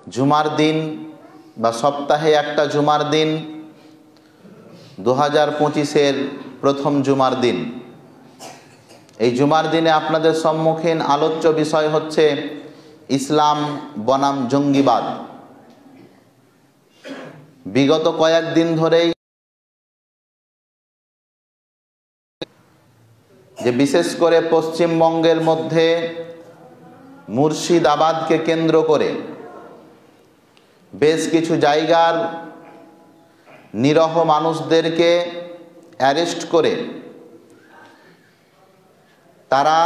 জুমার দিন বা সপ্তাহে একটা জুমার দিন 2025-এর প্রথম জুমার দিন। এই জুমার দিনে আপনাদের সম্মুখীন আলোচ্য বিষয় হচ্ছে ইসলাম বনাম জঙ্গিবাদ। বিগত কয়েকদিন ধরেই যে বিশেষ করে পশ্চিমবঙ্গের মধ্যে মুর্শিদাবাদকে কেন্দ্র করে বেশ কিছু জায়গার নিরহ মানুষদেরকে অ্যারেস্ট করে তারা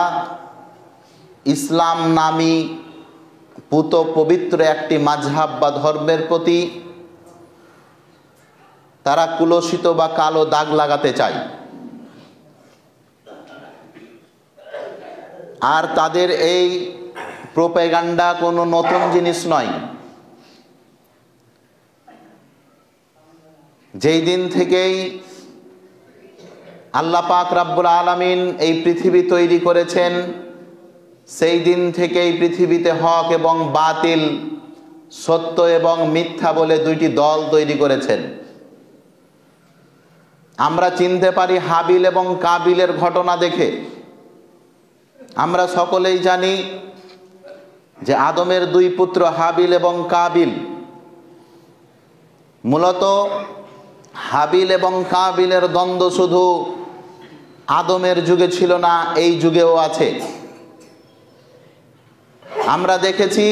ইসলাম নামী পুত পবিত্র একটি মাযহাব বা ধর্মের প্রতি তারা কুলসিত বা কালো দাগ লাগাতে চায়। আর তাদের এই প্রোপাগান্ডা কোনো নতুন জিনিস নয়। যেই দিন থেকেই আল্লাহ পাক রব্বুল আলামিন এই পৃথিবী তৈরি করেছেন, সেই দিন থেকেই পৃথিবীতে হক এবং বাতিল, সত্য এবং মিথ্যা বলে দুইটি দল তৈরি করেছেন। আমরা চিনতে পারি হাবিল এবং কাবিলের ঘটনা দেখে। আমরা সকলেই জানি যে আদমের দুই পুত্র হাবিল এবং কাবিল, মূলত হাবিল এবং কাবিলের দ্বন্দ্ব শুধু আদমের যুগে ছিল না, এই যুগেও আছে। আমরা দেখেছি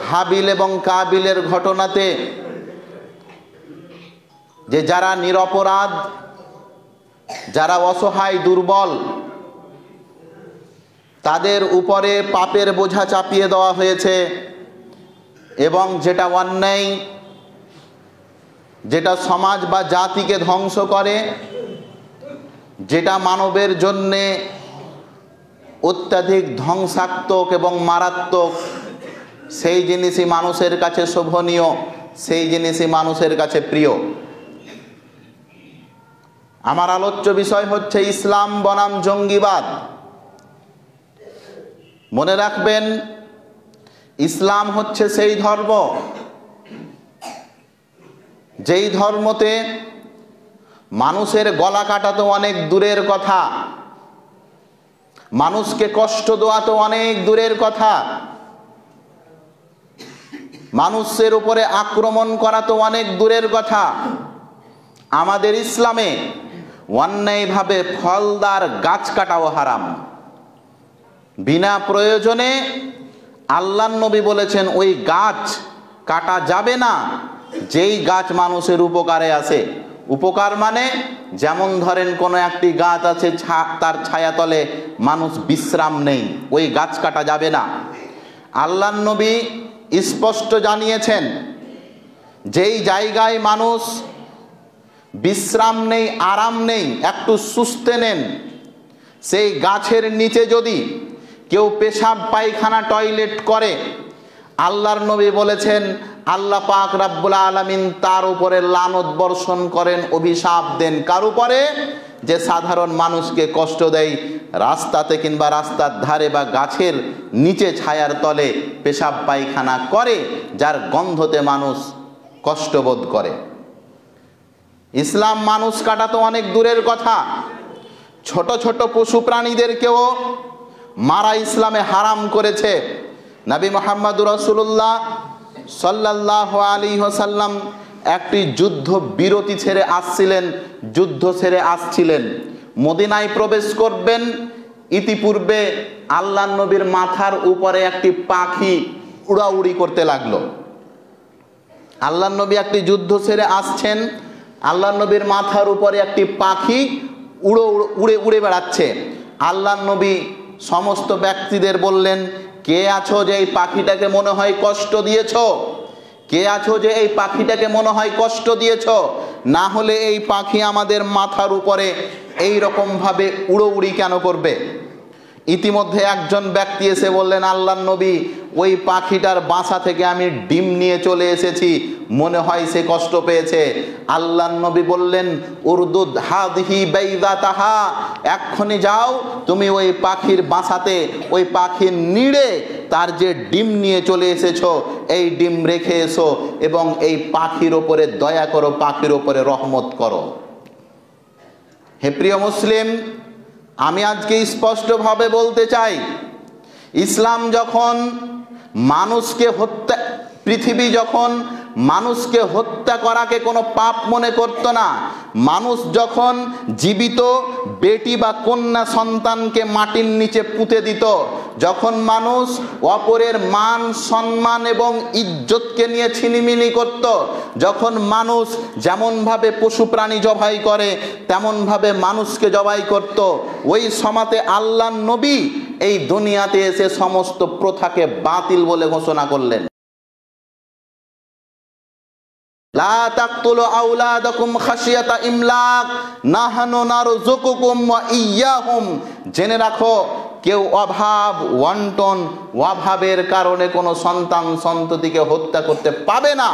হাবিল এবং কাবিলের ঘটনাতে যে যারা নিরপরাধ, যারা অসহায় দুর্বল, তাদের উপরে পাপের বোঝা চাপিয়ে দেওয়া হয়েছে এবং যেটা অন্যায়, যেটা সমাজ বা জাতিকে ধ্বংস করে, যেটা মানবের জন্যে অত্যাধিক ধ্বংসাত্মক এবং মারাত্মক, সেই জিনিসই মানুষের কাছে শোভনীয়, সেই জিনিসই মানুষের কাছে প্রিয়। আমার আলোচ্য বিষয় হচ্ছে ইসলাম বনাম জঙ্গিবাদ। মনে রাখবেন, ইসলাম হচ্ছে সেই ধর্ম যেই ধর্মতে মানুষের গলা কাটা তো অনেক দূরের কথা, মানুষকে কষ্ট দেওয়া তো অনেক দূরের কথা, মানুষের উপরে আক্রমণ করা তো অনেক দূরের কথা। আমাদের ইসলামে অন্যায়ভাবে ফলদার গাছ কাটাও হারাম। বিনা প্রয়োজনে আল্লাহর নবী বলেছেন ওই গাছ কাটা যাবে না যেই গাছ মানুষের উপকারে আসে। উপকার মানে যেমন ধরেন কোনো একটি গাছ আছে, তার ছায়াতলে মানুষ বিশ্রাম নেই, ওই গাছ কাটা যাবে না। আল্লাহর নবী স্পষ্ট জানিয়েছেন যেই জায়গায় মানুষ বিশ্রাম নেই, আরাম নেই, একটু সুস্থে নেন, সেই গাছের নিচে যদি কেউ পেশাব পায়খানা টয়লেট করে, আল্লাহর নবী বলেছেন আল্লাহ পাক রব্বুল আলামিন তার উপরে লানত বর্ষণ করেন, অভিশাপ দেন। কার উপরে? যে সাধারণ মানুষকে কষ্ট দেয়, রাস্তাতে কিংবা রাস্তার ধারে বা গাছের নিচে ছায়ার তলে পেশাব পায়খানা করে, যার গন্ধতে মানুষ কষ্টবোধ করে। ইসলাম মানুষ কাটা তো অনেক দূরের কথা, ছোট ছোট পশু প্রাণীদেরকেও মারা ইসলামে হারাম করেছে। নবী মুহাম্মদুর রাসূলুল্লাহ সাল্লাল্লাহু আলাইহি ওয়াসাল্লাম একটি যুদ্ধ বিরতি ছেড়ে আসছিলেন, যুদ্ধ ছেড়ে আসছিলেন, মদিনায় প্রবেশ করবেন। ইতিপূর্বে আল্লাহর নবীর মাথার উপরে একটি পাখি উড়াউড়ি করতে লাগলো। আল্লাহর নবী একটি যুদ্ধ ছেড়ে আসছেন, আল্লাহর নবীর মাথার উপরে একটি পাখি উড়ে বেড়াচ্ছে। আল্লাহর নবী সমস্ত ব্যক্তিদের বললেন, কে আছো যে এই পাখিটাকে মনে হয় কষ্ট দিয়েছ? কে আছো যে এই পাখিটাকে মনে হয় কষ্ট দিয়েছ? না হলে এই পাখি আমাদের মাথার উপরে এই রকম ভাবে উড়োউড়ি কেন করবে? ইতিমধ্যে একজন ব্যক্তি এসে বললেন, আল্লাহর নবী, ওই পাখিটার বাসা থেকে আমি ডিম নিয়ে চলে এসেছি, মনে হয় সে কষ্ট পেয়েছে। আল্লাহর নবী বললেন, উরদুদ হাদিহি বাইদাতাহা, এক্ষুনি যাও, তুমি ওই পাখির বাসাতে, ওই পাখির নিড়ে তার যে ডিম নিয়ে চলে এসেছো, এই ডিম রেখে এসো এবং এই পাখির ওপরে দয়া করো, পাখির ওপরে রহমত করো। হে প্রিয় মুসলিম, আমি আজকে স্পষ্টভাবে বলতে চাই, ইসলাম যখন মানুষকে হত্যা, পৃথিবী যখন মানুষকে হত্যা করাকে কোনো পাপ মনে করত না, মানুষ যখন জীবিত বেটি বা কন্যা সন্তানকে মাটির নিচে পুঁতে দিত, যখন মানুষ অপরের মান সম্মান এবং ইজ্জতকে নিয়ে ছিনিমিনি করত, যখন মানুষ যেমনভাবে পশু প্রাণী জবাই করে তেমনভাবে মানুষকে জবাই করত, ওই সমাতে আল্লাহর নবী এই দুনিয়াতে এসে সমস্ত প্রথাকে বাতিল বলে ঘোষণা করলেন। লা তাকতুলু আওলাদাকুম খাশিয়াতা ইমলাক নাহনু নারযুকুকুম ওয়া ইয়্যাহুম, জেনে রাখো কেউ অভাব ওয়ান্টন অভাবের কারণে কোনো সন্তান সন্ততিকে হত্যা করতে পাবে না।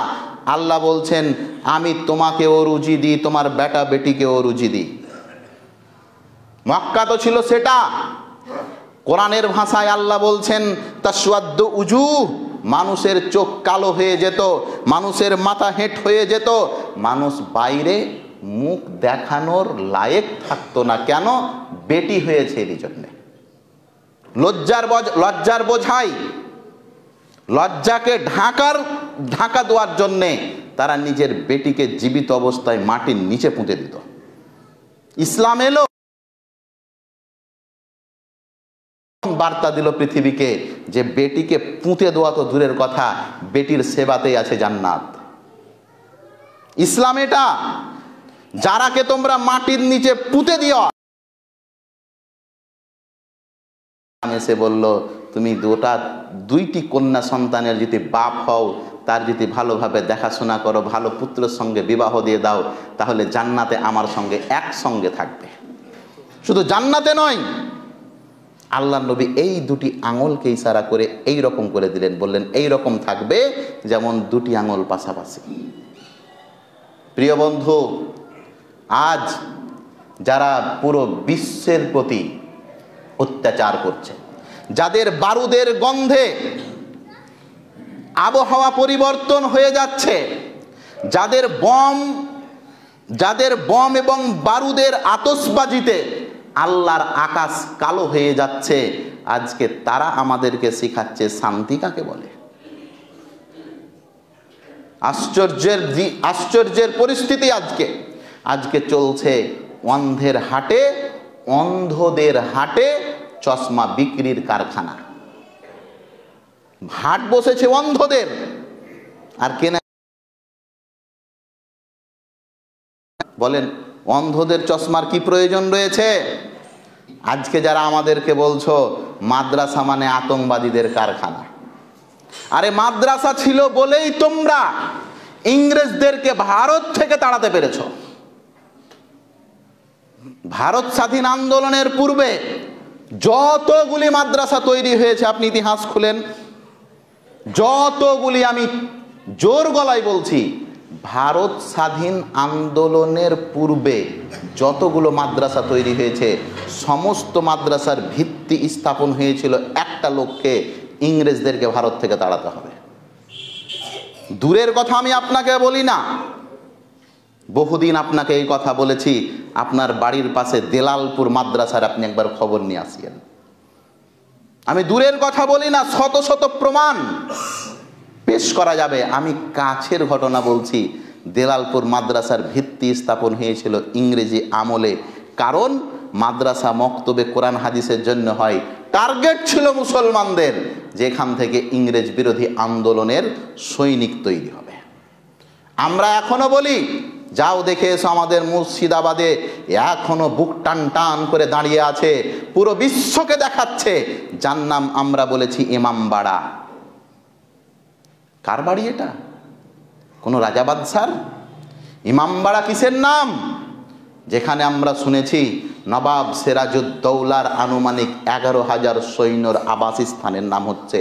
আল্লাহ বলছেন আমি তোমাকেও রুজি দিই, তোমার বেটা বেটিকেও রুজি দিই। মক্কা তো ছিল সেটা। কোরআনের ভাষায় আল্লাহ বলছেন তাসওয়াদ্দু উজুহ, মানুষের চোখ কালো হয়ে যেত, মানুষের মাথা হেঁট হয়ে যেত, মানুষ বাইরে মুখ দেখানোর লায়েক থাকতো না। কেন? বেটি হয়েছে এই জন্যে। লজ্জার বোঝাই, লজ্জাকে ঢাকা দেওয়ার জন্যে তারা নিজের বেটিকে জীবিত অবস্থায় মাটির নিচে পুঁতে দিত। ইসলাম এলো, বার্তা দিল পৃথিবীকে যে বেটিকে পুঁতে দেওয়া তো দূরের কথা, বেটির সেবাতেই আছে জান্নাত। ইসলাম এটা, যারাকে তোমরা মাটির নিচে পুঁতে দিও, এসে বলল তুমি দুইটি কন্যা সন্তানের যদি বাপ হও, তার যদি ভালোভাবে দেখাশোনা করো, ভালো পুত্রের সঙ্গে বিবাহ দিয়ে দাও, তাহলে জান্নাতে আমার সঙ্গে একসঙ্গে থাকবে। শুধু জান্নাতে নয়, আল্লাহর নবী এই দুটি আঙুলকে ইশারা করে এই রকম করে দিলেন, বললেন এই রকম থাকবে যেমন দুটি আঙুল পাশাপাশি। প্রিয় বন্ধু, আজ যারা পুরো বিশ্বের প্রতি অত্যাচার করছে, যাদের বারুদের গন্ধে আবহাওয়া পরিবর্তন হয়ে যাচ্ছে, যাদের বম এবং বারুদের আতশবাজিতে আল্লাহর আকাশ কালো হয়ে যাচ্ছে, আজকে তারা আমাদেরকে শিখাচ্ছে শান্তি কাকে বলে। আশ্চর্যের পরিস্থিতি আজকে চলছে অন্ধদের হাটে চশমা বিক্রির কারখানা। হাট বসেছে অন্ধদের, আর কেনা বলেন অন্ধদের চশমার কি প্রয়োজন রয়েছে? আজকে যারা আমাদেরকে বলছো মাদ্রাসা মানে আতঙ্কবাদীদের কারখানা, আরে মাদ্রাসা ছিল বলেই তোমরা ইংরেজদেরকে ভারত থেকে তাড়াতে পেরেছো। ভারত স্বাধীন আন্দোলনের পূর্বে যতগুলি মাদ্রাসা তৈরি হয়েছে, আপনি ইতিহাস খুলেন, যতগুলি, আমি জোর গলায় বলছি, ভারত স্বাধীন আন্দোলনের পূর্বে যতগুলো মাদ্রাসা তৈরি হয়েছে, সমস্ত মাদ্রাসার ভিত্তি স্থাপন হয়েছিল একটা লক্ষ্যে, ইংরেজদেরকে ভারত থেকে তাড়াতে হবে। দূরের কথা আমি আপনাকে বলি না, বহুদিন আপনাকে এই কথা বলেছি, আপনার বাড়ির পাশে দেলালপুর মাদ্রাসার আপনি একবার খবর নিয়ে আসিয়েন। আমি দূরের কথা বলি না, শত শত প্রমাণ পেশ করা যাবে। আমি কাছের ঘটনা বলছি, দেলালপুর মাদ্রাসার ভিত্তি স্থাপন হয়েছিল ইংরেজি আমলে, কারণ মাদ্রাসা মক্তবে কোরআন হাদিসের জন্য হয়। টার্গেট ছিল মুসলমানদের, যেখান থেকে ইংরেজ বিরোধী আন্দোলনের সৈনিক তৈরি হবে। আমরা এখনো বলি, যাও দেখে এসো আমাদের মুর্শিদাবাদে এখনো বুক টান টান করে দাঁড়িয়ে আছে, পুরো বিশ্বকে দেখাচ্ছে, যার নাম আমরা বলেছি ইমামবাড়া। কার বাড়ি এটা? কোনো রাজা বাদশার? ইমামবাড়া কিসের নাম? যেখানে আমরা শুনেছি নবাব সিরাজউদ্দৌলার আনুমানিক 11,000 সৈন্যর আবাসস্থানের নাম হচ্ছে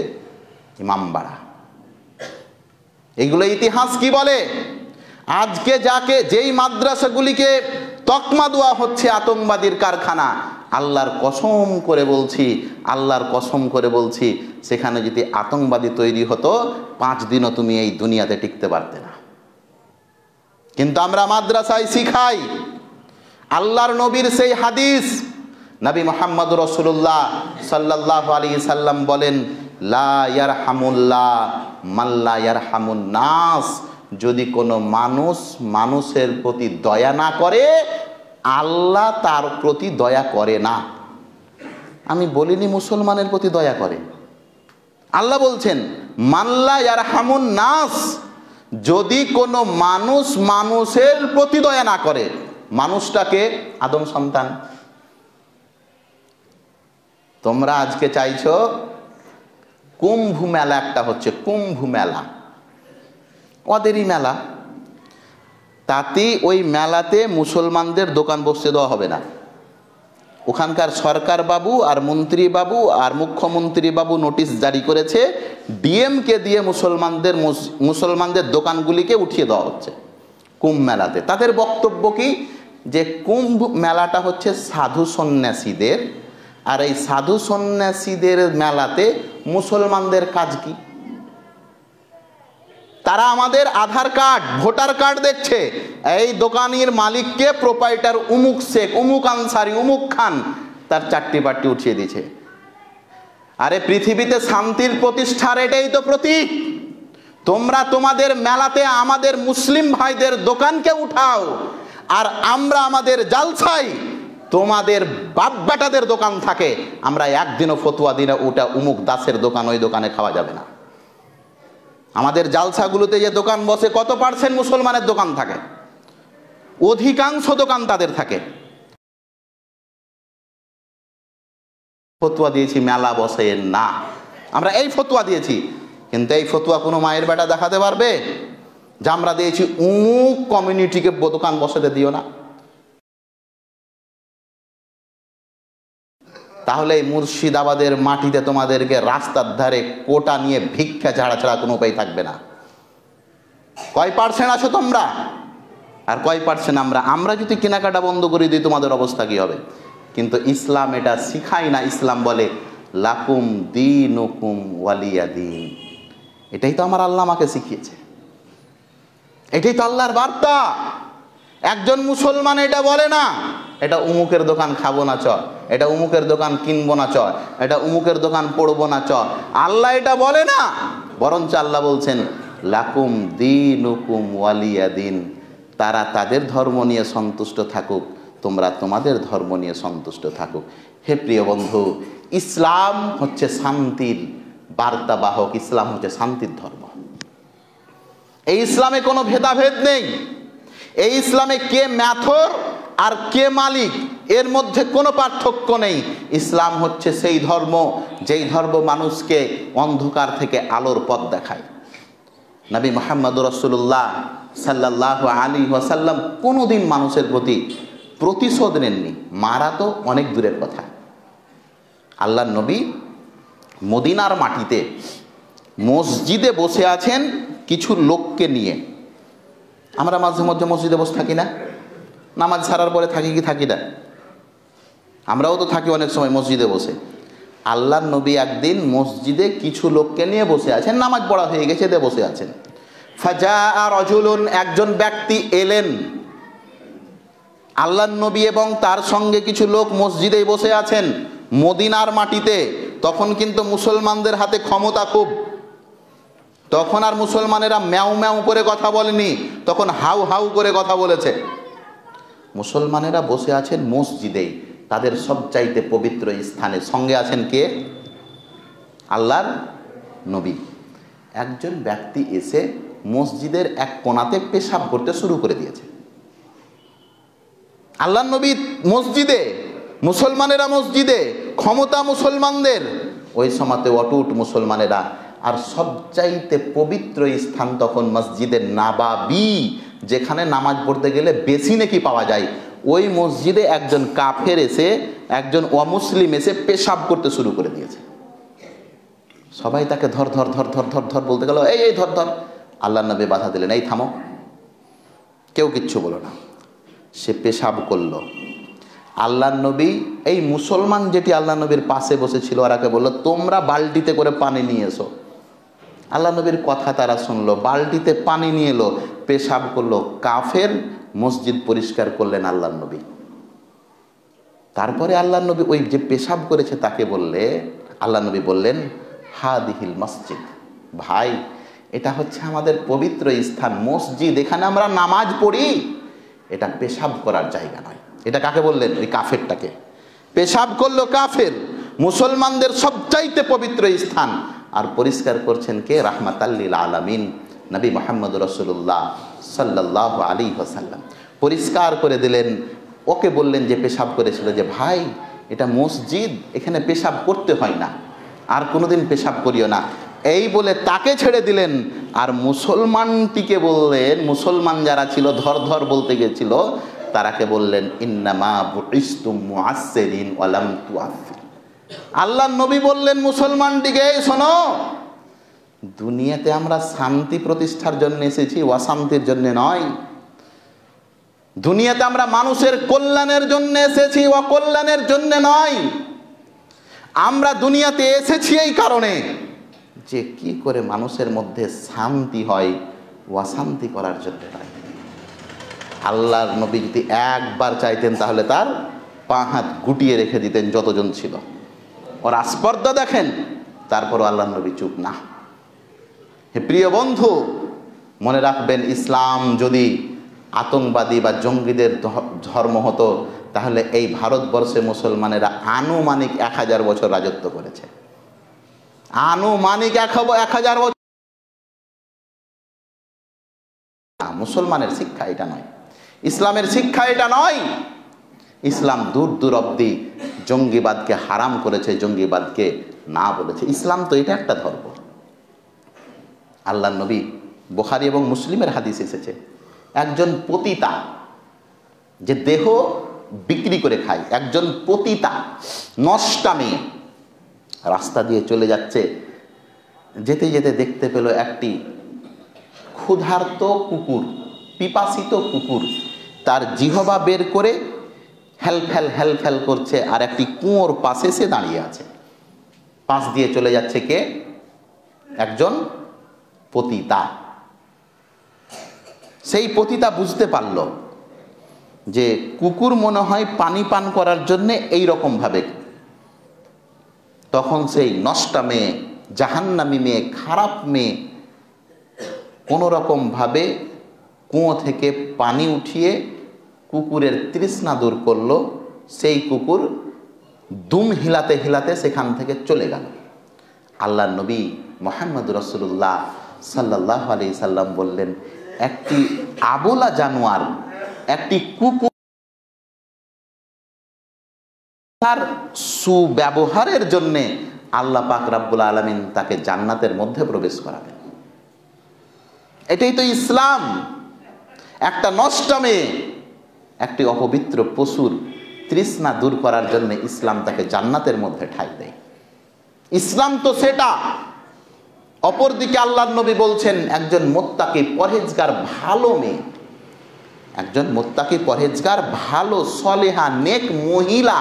ইমামবাড়া। এগুলো ইতিহাস কি বলে? আজকে যেই মাদ্রাসাগুলিকে তকমা দেওয়া হচ্ছে আতঙ্কবাদীর কারখানা, আল্লাহর কসম করে বলছি, আল্লাহর কসম করে বলছি, সেখানে যদি আতঙ্কবাদী তৈরি হতো 5 দিনও তুমি এই দুনিয়াতে টিকতে পারতে না। কিন্তু আমরা মাদ্রাসায় শিখাই আল্লাহর নবীর সেই হাদিস। নবী মুহাম্মদ রাসূলুল্লাহ সাল্লাল্লাহু আলাইহি সাল্লাম বলেন, লা ইয়ারহামুল্লাহ মান লা ইয়ারহামুন নাস। যদি কোনো মানুষ মানুষের প্রতি দয়া না করে, আল্লাহ তার প্রতি দয়া করে না। আমি বলিনি মুসলমানের প্রতি দয়া করে, আল্লাহ বলছেন মান লা ইয়ারহামুন নাস। যদি কোনো মানুষ মানুষের প্রতি দয়া না করে, মানুষটাকে আদম সন্তান। তোমরা আজকে চাইছো কুম্ভ মেলা একটা হচ্ছে, কুম্ভ মেলা ওদেরই মেলা, তাতে ওই মেলাতে মুসলমানদের দোকান বসতে দেওয়া হবে না। ওখানকার সরকার বাবু আর মন্ত্রী বাবু আর মুখ্যমন্ত্রী বাবু নোটিশ জারি করেছে, ডিএমকে দিয়ে মুসলমানদের দোকানগুলিকে উঠিয়ে দেওয়া হচ্ছে কুম্ভ মেলাতে। তাদের বক্তব্য কি, যে কুম্ভ মেলাটা হচ্ছে সাধু সন্ন্যাসীদের, আর এই সাধু সন্ন্যাসীদের মেলাতে মুসলমানদের কাজ কি? তারা আমাদের আধার কার্ড, ভোটার কার্ড দেখছে, এই দোকানের মালিককে প্রোপাইটার উমুক শেখ, উমুক আনসারি, উমুক খান, তার 4টি বাট্টি উঠিয়ে দিয়েছে। আরে পৃথিবীতে শান্তির প্রতিষ্ঠার এটাই তো প্রতীক। তোমরা তোমাদের মেলাতে আমাদের মুসলিম ভাইদের দোকানকে উঠাও, আর আমরা আমাদের জালসাই তোমাদের বাপ বেটাদের দোকান থাকে, আমরা একদিনও ফতোয়া দিনে ওটা উমুক দাসের দোকান, ওই দোকানে খাওয়া যাবে না। আমাদের জালসাগুলোতে যে দোকান বসে, কত % মুসলমানের দোকান থাকে? অধিকাংশ দোকান তাদের থাকে। ফতোয়া দিয়েছি মেলা বসে না, আমরা এই ফতোয়া দিয়েছি, কিন্তু এই ফতোয়া কোনো মায়ের বেটা দেখাতে পারবে যে আমরা দিয়েছি উমুক কমিউনিটিকে দোকান বসাতে দিও না? তাহলে এই মুর্শিদাবাদের মাটিতে তোমাদেরকে রাস্তার ধারে কোটা নিয়ে ভিক্ষা ছাড়া কোনো উপায় থাকবে না। কয় % আছো তোমরা আর কয় % আমরা? আমরা যদি কেনাকাটা বন্ধ করে দিই তোমাদের অবস্থা কি হবে? কিন্তু ইসলাম এটা শিখায় না। ইসলাম বলে লাকুম দীনুকুম ওয়ালিয়া দীন। এটাই তো আমার আল্লাহ আমাকে শিখিয়েছে, এটাই তো আল্লাহর বার্তা। একজন মুসলমান এটা বলে না এটা উমুকের দোকান খাবো না চ, এটা উমুকের দোকান কিনবো না চ, এটা উমুকের দোকান পড়বো না চ। আল্লাহ এটা বলে না, বরঞ্চ আল্লাহ বলছেন লাকুম দীনুকুম ওয়ালিয়া দীন। তারা তাদের ধর্ম নিয়ে সন্তুষ্ট থাকুক, তোমরা তোমাদের ধর্ম নিয়ে সন্তুষ্ট থাকুক। হে প্রিয় বন্ধু, ইসলাম হচ্ছে শান্তির বার্তাবাহক, ইসলাম হচ্ছে শান্তির ধর্ম। এই ইসলামে কোনো ভেদাভেদ নেই। এই ইসলামে কে ম্যাথর আর কে মালিক এর মধ্যে কোনো পার্থক্য নেই। ইসলাম হচ্ছে সেই ধর্ম যেই ধর্ম মানুষকে অন্ধকার থেকে আলোর পথ দেখায়। নবী মুহাম্মদ রাসূলুল্লাহ সাল্লাল্লাহু আলাইহি ওয়াসাল্লাম কোনোদিন মানুষের প্রতি প্রতিশোধ নেননি, মারা তো অনেক দূরের কথা। আল্লাহর নবী মদিনার মাটিতে মসজিদে বসে আছেন কিছু লোককে নিয়ে। আমরা মাঝে মধ্যে মসজিদে বসে থাকি না? নামাজ ছাড়ার পরে থাকি কি থাকি না? আমরাও তো থাকি অনেক সময় মসজিদে বসে। আল্লাহর নবী একদিন মসজিদে কিছু লোককে নিয়ে বসে আছেন, নামাজ পড়া হয়ে গেছে, এতে বসে আছেন। ফাজাআ রাজুলুন, একজন ব্যক্তি এলেন। আল্লাহর নবী এবং তার সঙ্গে কিছু লোক মসজিদেই বসে আছেন মদিনার মাটিতে। তখন কিন্তু মুসলমানদের হাতে ক্ষমতা খুব। তখন আর মুসলমানেরা ম্যাও ম্যাও করে কথা বলেনি, তখন হাউ হাউ করে কথা বলেছে। মুসলমানেরা বসে আছেন মসজিদেই, তাদের সবচাইতে পবিত্র স্থানে। সঙ্গে আছেন কে? আল্লাহর নবী। একজন ব্যক্তি এসে মসজিদের এক কোণাতে পেশাব করতে শুরু করে দিয়েছে। আল্লাহর নবী মসজিদে, মুসলমানেরা মসজিদে, ক্ষমতা মুসলমানদের। ওই সময়তে অটুট মুসলমানেরা। আর সবচাইতে পবিত্র স্থান তখন মসজিদের নাবাবি, যেখানে নামাজ পড়তে গেলে বেশি নেকি পাওয়া যায়। ওই মসজিদে একজন কাফের এসে, একজন অমুসলিম এসে পেশাব করতে শুরু করে দিয়েছে। সবাই তাকে ধর ধর ধর ধর ধর ধর বলতে গেল, এই এই ধর ধর। আল্লাহর নবী বাধা দিলেন, এই থামো, কেউ কিচ্ছু বলো না। সে পেশাব করলো, আল্লাহর নবী, এই মুসলমান যেটি আল্লাহ নবীর পাশে বসেছিল, ওরাকে বলল তোমরা বালতিতে করে পানি নিয়ে এসো। আল্লাহ নবীর কথা তারা শুনলো, বালতিতে পানি নিয়ে এলো, পেশাব করলো। কাফের মসজিদ পরিষ্কার করলেন আল্লাহর নবী। তারপরে আল্লাহর নবী ওই যে পেশাব করেছে তাকে বললে, আল্লাহ নবী বললেন হাদিহিল মসজিদ, ভাই এটা হচ্ছে আমাদের পবিত্র স্থান, মসজিদ, এখানে আমরা নামাজ পড়ি, এটা পেশাব করার জায়গা নয়। এটা কাকে বললেন? ওই কাফেরটাকে। পেশাব করলো কাফের, মুসলমানদের সবচাইতে পবিত্র স্থান, আর পরিষ্কার করছেন কে? রাহমাতাল্লিল আলামিন নবী মুহাম্মদ রাসূলুল্লাহ সাল্লাল্লাহু আলাইহি ওয়াসাল্লাম। পরিষ্কার করে দিলেন। ওকে বললেন যে পেশাব করেছিল, যে ভাই এটা মসজিদ, এখানে পেশাব করতে হয় না, আর কোনোদিন পেশাব করিও না, এই বলে তাকে ছেড়ে দিলেন। আর মুসলমানটিকে বললেন, মুসলমান যারা ছিল ধর ধর বলতে গেছিল, তারাকে বললেন ইন্নামা বুইসতুম মুআসসিরিন ওয়া লাম তুআফফির। আল্লাহর নবী বললেন মুসলমানটিকে, শোনো, দুনিয়াতে আমরা শান্তি প্রতিষ্ঠার জন্য এসেছি, অশান্তির জন্য নয়। দুনিয়াতে আমরা মানুষের কল্যাণের জন্য এসেছি, অকল্যাণের জন্য নয়। আমরা দুনিয়াতে এসেছি এই কারণে যে কি করে মানুষের মধ্যে শান্তি হয়, অশান্তি করার জন্য নয়। আল্লাহর নবী যদি একবার চাইতেন তাহলে তার পা হাত গুটিয়ে রেখে দিতেন যতজন ছিল। ওর আস্পর্ধা দেখেন, তারপরও আল্লাহর নবী চুপ না। হে প্রিয় বন্ধু, মনে রাখবেন, ইসলাম যদি আতঙ্কবাদী বা জঙ্গিদের ধর্ম হতো, তাহলে এই ভারতবর্ষে মুসলমানেরা আনুমানিক 1000 বছর রাজত্ব করেছে। আনুমানিক 1000 বছর। মুসলমানের শিক্ষা এটা নয়, ইসলামের শিক্ষা এটা নয়। ইসলাম দূর দূর অব্দি জঙ্গিবাদকে হারাম করেছে, জঙ্গিবাদকে না বলেছে। ইসলাম তো এটা একটা ধর্ম। আল্লাহর নবী, বুখারী এবং মুসলিমের হাদিস এসেছে, একজন পতিতা যে দেহ বিক্রি করে খায়, একজন পতিতা নষ্টা মেয়ে রাস্তা দিয়ে চলে যাচ্ছে, যেতে যেতে দেখতে পেল একটি ক্ষুধার্ত কুকুর, পিপাসিত কুকুর তার জিহবা বের করে হেলফেল হেলফেল করছে, আর একটি কুয়োর পাশে সে দাঁড়িয়ে আছে। পাশ দিয়ে চলে যাচ্ছে কে? একজন পতিতা। সেই পতিতা বুঝতে পারল যে কুকুর মনে হয় পানি পান করার জন্যে এইরকম ভাবে। তখন সেই নষ্টা মেয়ে, জাহান্নামী মেয়ে, খারাপ মেয়ে কোনো রকম ভাবে কুয়ো থেকে পানি উঠিয়ে কুকুরের তৃষ্ণা দূর করলো। সেই কুকুর দুম হিলাতে হিলাতে সেখান থেকে চলে গেল। আল্লাহর নবী মুহাম্মদ রাসূলুল্লাহ সাল্লাল্লাহু আলাইহি সাল্লাম বললেন, একটি আবোলা জানোয়ার, একটি কুকুর তার সুব্যবহারের জন্যে আল্লাহ পাক রব্বুল আলামিন তাকে জান্নাতের মধ্যে প্রবেশ করাবেন। এটাই তো ইসলাম। একটা নষ্ট মেয়ে, একটি অপবিত্র পশুর তৃষ্ণা দূর করার জন্য ইসলাম তাকে জান্নাতের মধ্যে ঠাঁই দেয়। ইসলাম তো সেটা। অপরদিকে আল্লাহর নবী বলছেন, একজন মুত্তাকি পরহেজগার ভালো মেয়ে, একজন মুত্তাকি পরহেজগার ভালো সলেহা নেক মহিলা,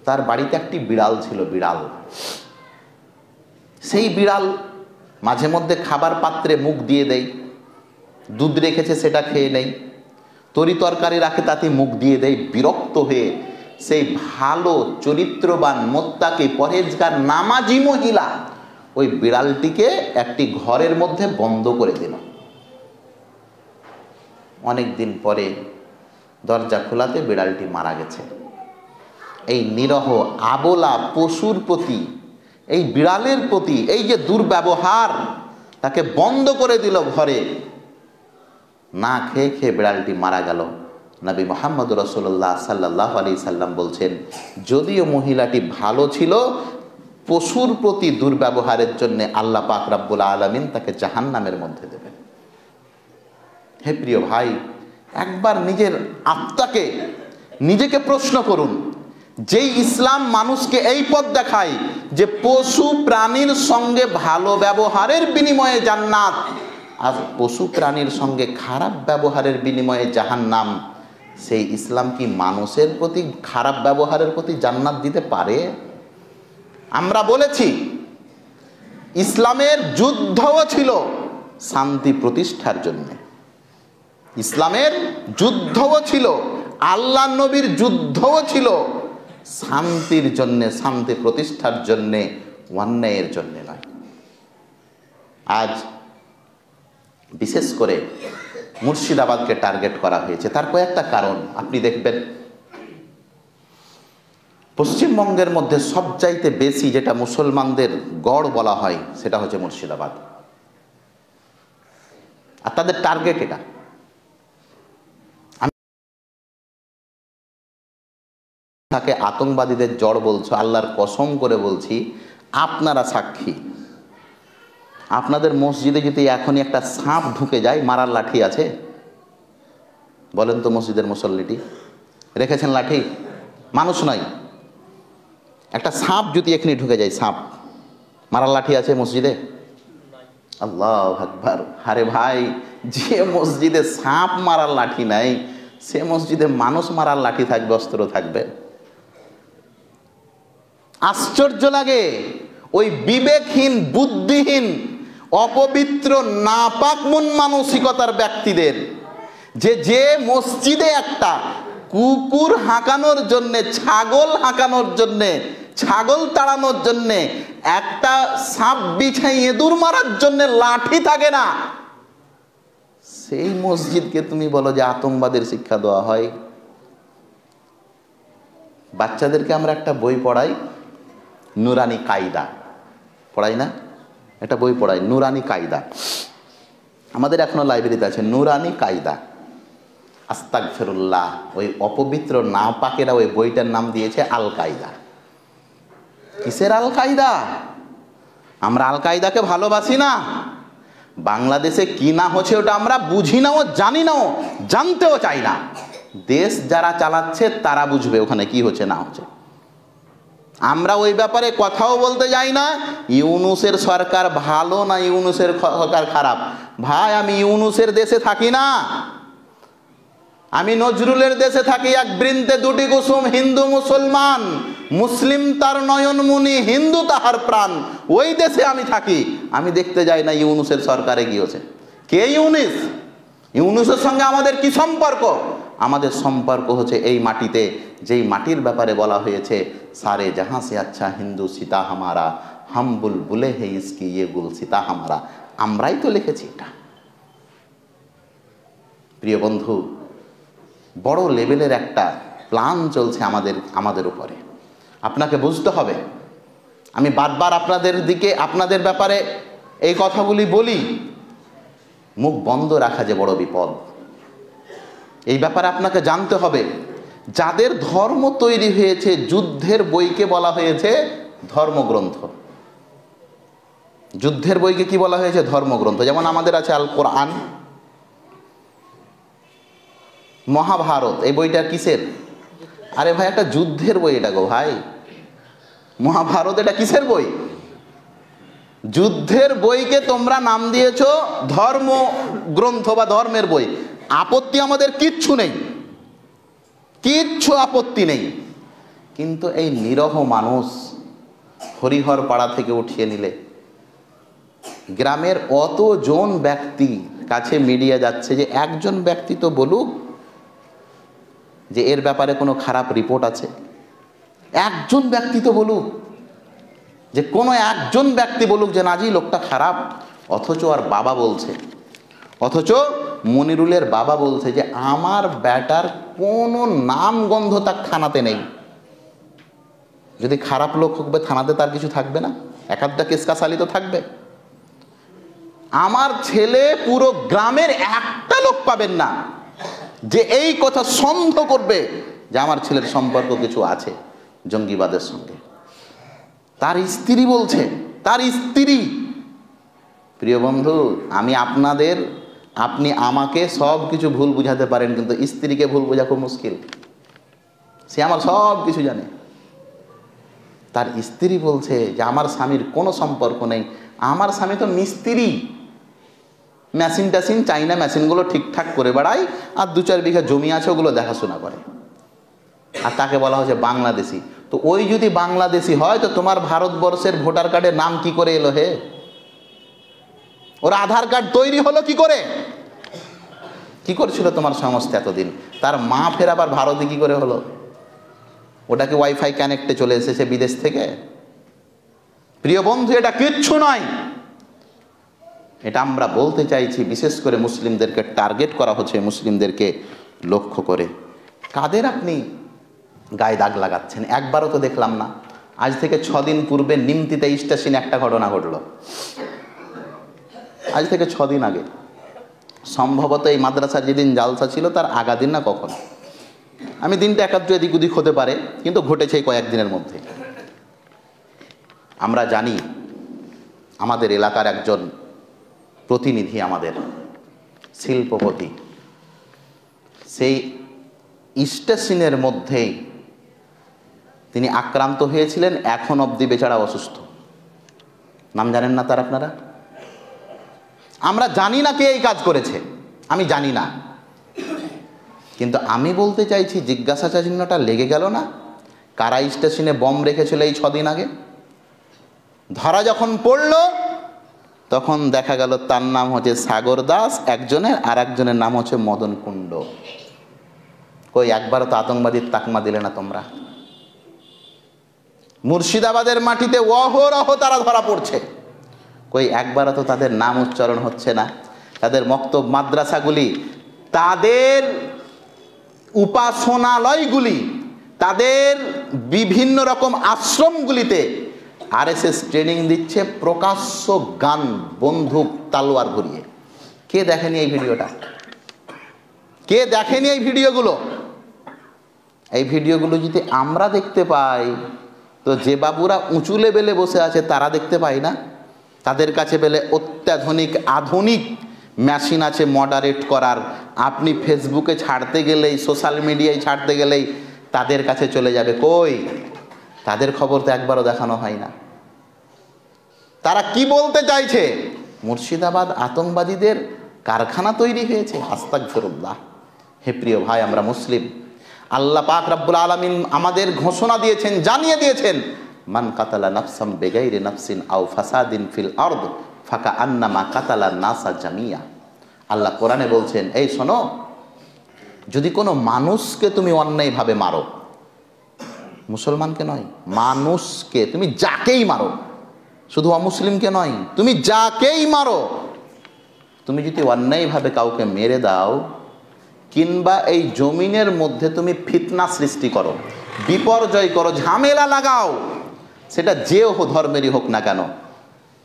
তার বাড়িতে একটি বিড়াল ছিল। বিড়াল, সেই বিড়াল মাঝে মধ্যে খাবার পাত্রে মুখ দিয়ে দেয়, দুধ রেখেছে সেটা খেয়ে নেই, তরি তরকারি রাখে তাতে মুখ দিয়ে দেয়। বিরক্ত হয়ে সেই ভালো চরিত্রবান মুত্তাকি পরহেজগার নামাজি মহিলা ওই বিড়ালটিকে একটি ঘরের মধ্যে বন্ধ করে দিল। অনেক দিন পরে দরজা খোলাতে বিড়ালটি মারা গেছে। এই নিরহ আবোলা পশুর প্রতি, এই বিড়ালের প্রতি এই যে দুর্ব্যবহার, তাকে বন্ধ করে দিল ঘরে। না খেয়ে খেয়ে বিড়ালটি মারা গেল। নবী মুহাম্মদ রাসূলুল্লাহ সাল্লাল্লাহু আলাইহি সাল্লাম বলছেন, যদিও মহিলাটি ভালো ছিল, পশুর প্রতি দুর্ব্যবহারের জন্য আল্লাহ পাক রব্বুল আলামিন তাকে জাহান্নামের মধ্যে দেবেন। হে প্রিয় ভাই, একবার নিজের আত্মাকে, নিজেকে প্রশ্ন করুন। যেই ইসলাম মানুষকে এই পথ দেখায় যে পশু প্রাণীর সঙ্গে ভালো ব্যবহারের বিনিময়ে জান্নাত, আর পশু প্রাণীর সঙ্গে খারাপ ব্যবহারের বিনিময়ে জাহান্নাম, সেই ইসলাম কি মানুষের প্রতি খারাপ ব্যবহারের প্রতি জান্নাত দিতে পারে? আমরা বলেছি ইসলামের যুদ্ধও ছিল শান্তি প্রতিষ্ঠার জন্য। ইসলামের যুদ্ধও ছিল, আল্লাহ নবীর যুদ্ধও ছিল শান্তির জন্যে, শান্তি প্রতিষ্ঠার জন্যে, অন্যায়ের জন্য নয়। আজ বিশেষ করে মুর্শিদাবাদকে টার্গেট করা হয়েছে, তার কয়েকটা কারণ আপনি দেখবেন। পশ্চিমবঙ্গের মধ্যে সবচাইতে বেশি যেটা মুসলমানদের গড় বলা হয় সেটা হচ্ছে মুর্শিদাবাদ, আর তাদের টার্গেট এটা। তাকে আতঙ্কবাদীদের জড় বলছো, আল্লাহর কসম করে বলছি, আপনারা সাক্ষী। আপনাদের মসজিদে যদি এখনই একটা সাপ ঢুকে যায়, মারার লাঠি আছে? বলেন তো, মসজিদের মুসল্লিটি রেখেছেন লাঠি? মানুষ নয়, একটা সাপ যদি এখনই ঢুকে যায়, সাপ, মারার লাঠি আছে মসজিদে? আল্লাহু আকবার। আরে ভাই, যে মসজিদে সাপ মারার লাঠি নাই, সে মসজিদে মানুষ মারার লাঠি থাকবে, অস্ত্র থাকবে? আশ্চর্য লাগে ওই বিবেকহীন, বুদ্ধিহীন, অপবিত্র, নাপাক মন মানসিকতার ব্যক্তিদের, যে মসজিদে একটা কুকুর হাঁকানোর জন্যে, ছাগল হাঁকানোর জন্যে, ছাগল তাড়ানোর জন্যে, একটা সাপ বিছাই ইঁদুর মারার জন্যে লাঠি থাকে না, সেই মসজিদকে তুমি বলো যে আতঙ্কবাদের শিক্ষা দেওয়া হয়? বাচ্চাদেরকে আমরা একটা বই পড়াই, নুরানি কায়দা পড়াই না? একটা বই পড়াই, নুরানি কায়দা। আমাদের এখনো লাইব্রেরিতে আছে নুরানি কায়দা। আস্তাগফিরুল্লাহ, ওই অপবিত্র নাপাকেরা ওই বইটার নাম দিয়েছে আল কায়দা। কিসের আল কায়দা? আমরা আল কায়দাকে ভালোবাসি না। বাংলাদেশে কি না হচ্ছে ওটা আমরা বুঝি না, ও জানি না, ও জানতেও চাই না। দেশ যারা চালাচ্ছে তারা বুঝবে ওখানে কি হচ্ছে না হচ্ছে। আমরা ওই ব্যাপারে কথাও বলতে যাই না। ইউনূসের সরকার ভালো না ইউনূসের সরকার খারাপ? ভাই, আমি ইউনূসের দেশে থাকি না, আমি নজরুলের দেশে থাকি। এক বৃন্তে দুটি কুসুম, হিন্দু মুসলমান, মুসলিম তার নয়নমণি, হিন্দু তাহার প্রাণ। ওই দেশে আমি থাকি, আমি দেখতে যাই না ইউনূসের সরকারে কি হচ্ছে। কে ইউনূস? ইউনূসের সঙ্গে আমাদের কি সম্পর্ক? আমাদের সম্পর্ক হচ্ছে এই মাটিতে, যেই মাটির ব্যাপারে বলা হয়েছে সারে জাহাঁ সে আচ্ছা হিন্দু সীতা হামারা, হাম বুলবুলে হে ইসকি ইয়ে গুল সীতা হামারা। আমরাই তো লিখেছি এটা। প্রিয় বন্ধু, বড় লেভেলের একটা প্ল্যান চলছে আমাদের উপরে। আপনাকে বুঝতে হবে। আমি বারবার আপনাদের ব্যাপারে এই কথাগুলি বলি, মুখ বন্ধ রাখা যে বড় বিপদ। এই ব্যাপারে আপনাকে জানতে হবে। যাদের ধর্ম তৈরি হয়েছে, যুদ্ধের বইকে বলা হয়েছে ধর্মগ্রন্থ। যুদ্ধের বইকে কি বলা হয়েছে? ধর্মগ্রন্থ। যেমন আমাদের আছে আল কোরআন, মহাভারত। এই বইটা কিসের? আরে ভাই, একটা যুদ্ধের বই এটা গো ভাই। মহাভারত এটা কিসের বই? যুদ্ধের বইকে তোমরা নাম দিয়েছো ধর্মগ্রন্থ বা ধর্মের বই। আপত্তি আমাদের কিচ্ছু নেই, কিচ্ছু আপত্তি নেই। কিন্তু এই নিরহ মানুষ হরিহর পাড়া থেকে উঠিয়ে নিলে, গ্রামের অতজন ব্যক্তি কাছে মিডিয়া যাচ্ছে যে একজন ব্যক্তি তো বলুক যে এর ব্যাপারে কোনো খারাপ রিপোর্ট আছে। একজন ব্যক্তি তো বলুক, যে কোনো একজন ব্যক্তি বলুক যে নাজি লোকটা খারাপ। অথচ আর বাবা বলছে, অথচ মনিরুলের বাবা বলছে যে আমার বেটার কোনো নাম গন্ধ তার থানাতে নেই। যদি খারাপ লোক হবে থানাতে তার কিছু থাকবে না? এক আধটা কেস কাসালি তো থাকবে। আমার ছেলে পুরো গ্রামের একটা লোক পাবেন না যে এই কথা সন্দেহ করবে যে আমার ছেলের সম্পর্ক কিছু আছে জঙ্গিবাদের সঙ্গে। তার স্ত্রী বলছে, তার স্ত্রী। প্রিয় বন্ধু, আপনি আমাকে সব কিছু ভুল বুঝাতে পারেন, কিন্তু স্ত্রীকে ভুল বোঝা খুব মুশকিল। সে আমার সব কিছু জানে। তার স্ত্রী বলছে যে আমার স্বামীর কোনো সম্পর্ক নেই। আমার স্বামী তো মিস্ত্রি, মেশিন টেশিন চাইনা মেশিনগুলো ঠিকঠাক করে বেড়ায়, আর 2-4 বিঘা জমি আছে ওগুলো দেখাশোনা করে, আর তাকে বলা হচ্ছে বাংলাদেশি। তো ওই যদি বাংলাদেশি হয় তো তোমার ভারতবর্ষের ভোটার কার্ডের নাম কি করে এলো হে? ওর আধার কার্ড তৈরি হলো কি করে? কি করছিল তোমার সংস্থা এতদিন? তার মা ফের আবার ভারতে কি করে হলো? ওটাকে ওয়াইফাই কানেক্টে চলে এসেছে বিদেশ থেকে? প্রিয় বন্ধু, এটা কিচ্ছু নয়। এটা আমরা বলতে চাইছি, বিশেষ করে মুসলিমদেরকে টার্গেট করা হচ্ছে, মুসলিমদেরকে লক্ষ্য করে। কাদের আপনি গায়ে দাগ লাগাচ্ছেন? একবারও তো দেখলাম না। আজ থেকে 6 দিন পূর্বে নিমতিতে স্টেশনে একটা ঘটনা ঘটলো, আজ থেকে 6 দিন আগে, সম্ভবত এই মাদ্রাসার যেদিন জালসা ছিল তার আগা দিন না কখন, আমি দিনটা একাত্র এদিক ওদিক হতে পারে, কিন্তু ঘটেছে এই কয়েকদিনের মধ্যে। আমরা জানি আমাদের এলাকার একজন প্রতিনিধি, আমাদের শিল্পপতি, সেই স্টেশনের মধ্যেই তিনি আক্রান্ত হয়েছিলেন, এখন অবধি বেচারা অসুস্থ। নাম জানেন না তার আপনারা? আমরা জানি না কে এই কাজ করেছে, আমি জানি না, কিন্তু আমি বলতে চাইছি জিজ্ঞাসা চিহ্নটা লেগে গেল না? কারা স্টেশনে বম রেখেছিল এই 6 দিন আগে? ধরা যখন পড়ল তখন দেখা গেল তার নাম হচ্ছে সাগর দাস একজনের, আর একজনের নাম হচ্ছে মদন কুণ্ড। কই একবারও তো আতঙ্কবাদীর তাকমা দিলে না তোমরা? মুর্শিদাবাদের মাটিতে অহরহ তারা ধরা পড়ছে, কই একবারও তো তাদের নাম উচ্চারণ হচ্ছে না? তাদের মক্তব মাদ্রাসাগুলি, তাদের উপাসনালয়গুলি, তাদের বিভিন্ন রকম আশ্রমগুলিতে আরএসএস ট্রেনিং দিচ্ছে, প্রকাশ্য গান, বন্দুক, তালোয়ার ঘুরিয়ে। কে দেখেনি এই ভিডিওটা? কে দেখেনি এই ভিডিওগুলো? এই ভিডিওগুলো যদি আমরা দেখতে পাই তো যে বাবুরা উঁচু লেভেলে বসে আছে তারা দেখতে পায় না? তাদের কাছে পেলে অত্যাধুনিক আধুনিক মেশিন আছে মডারেট করার। আপনি ফেসবুকে ছাড়তে গেলেই, সোশ্যাল মিডিয়ায় ছাড়তে গেলেই তাদের কাছে চলে যাবে। কই তাদের খবর তো একবারও দেখানো হয় না। তারা কি বলতে চাইছে? মুর্শিদাবাদ আতঙ্কবাদীদের কারখানা তৈরি হয়েছে। আস্তাগফিরুল্লাহ। হে প্রিয় ভাই, আমরা মুসলিম, আল্লাহ পাক রব্বুল আলামিন আমাদের ঘোষণা দিয়েছেন, জানিয়ে দিয়েছেন, মান কাতালা নাফসাম বেগাইরি নাফসিন আও ফাসাদিন ফিল আরদ ফাকা আন্নামা কাতালা নাসা জামিয়া। আল্লাহ কোরআনে বলছেন, এই শোনো, যদি কোনো মানুষকে তুমি অন্যায়ভাবে মারো, মুসলমানকে নয়, মানুষকে, তুমি যাকেই মারো, শুধু অমুসলিমকে নয়, তুমি যাকেই মারো, তুমি যদি অন্যায়ভাবে কাউকে মেরে দাও, কিংবা এই জমিনের মধ্যে তুমি ফিতনা সৃষ্টি করো, বিপর্যয় করো, ঝামেলা লাগাও, সেটা যে ধর্মেরই হোক না কেন,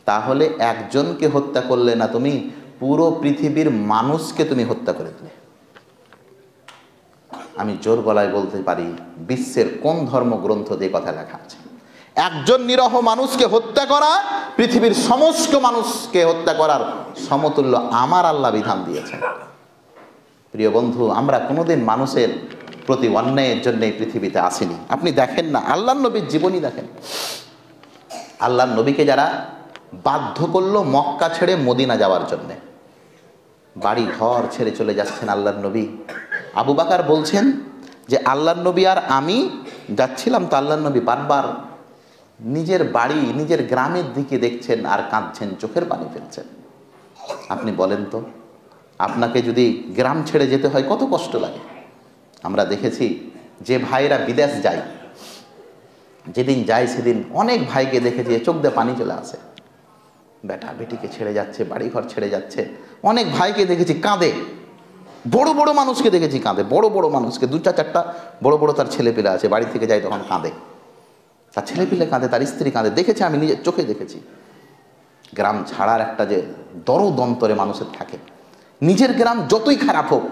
তাহলে একজনকে হত্যা করলে না, তুমি পুরো পৃথিবীর মানুষকে তুমি হত্যা করে দিলে। আমি জোর গলায় বলতে পারি, বিশ্বের কোন ধর্মগ্রন্থ দিয়ে কথা লেখা আছে? একজন নিরহ মানুষকে হত্যা করা পৃথিবীর সমস্ত মানুষকে হত্যা করার সমতুল্য আমার আল্লাহ বিধান দিয়েছেন। প্রিয় বন্ধু, আমরা কোনোদিন মানুষের প্রতি অন্যায়ের জন্য এই পৃথিবীতে আসিনি। আপনি দেখেন না, আল্লাহর নবীর জীবনী দেখেন। আল্লাহর নবীকে যারা বাধ্য করলো মক্কা ছেড়ে মদিনা যাওয়ার জন্যে, বাড়ি ঘর ছেড়ে চলে যাচ্ছেন আল্লাহর নবী। আবু বকর বলছেন যে আল্লাহর নবী আর আমি যাচ্ছিলাম, তো আল্লাহর নবী বারবার নিজের বাড়ি, নিজের গ্রামের দিকে দেখছেন আর কাঁদছেন, চোখের পানি ফেলছেন। আপনি বলেন তো, আপনাকে যদি গ্রাম ছেড়ে যেতে হয় কত কষ্ট লাগে? আমরা দেখেছি যে ভাইরা বিদেশ যায়, যেদিন যায় সেদিন অনেক ভাইকে দেখেছি চোখ দিয়ে পানি চলে আসে। বেটা বেটিকে ছেড়ে যাচ্ছে, বাড়িঘর ছেড়ে যাচ্ছে, অনেক ভাইকে দেখেছি কাঁদে। বড় বড় মানুষকে দেখেছি কাঁদে, বড় বড় মানুষকে, 2-4টা বড় বড় তার ছেলে পেলে আছে, বাড়ি থেকে যায় তখন কাঁদে, তার ছেলে পিলে কাঁদে, তার স্ত্রী কাঁদে, দেখেছি, আমি নিজের চোখে দেখেছি। গ্রাম ছাড়ার একটা যে দরদ অন্তরে মানুষের থাকে। নিজের গ্রাম যতই খারাপ হোক,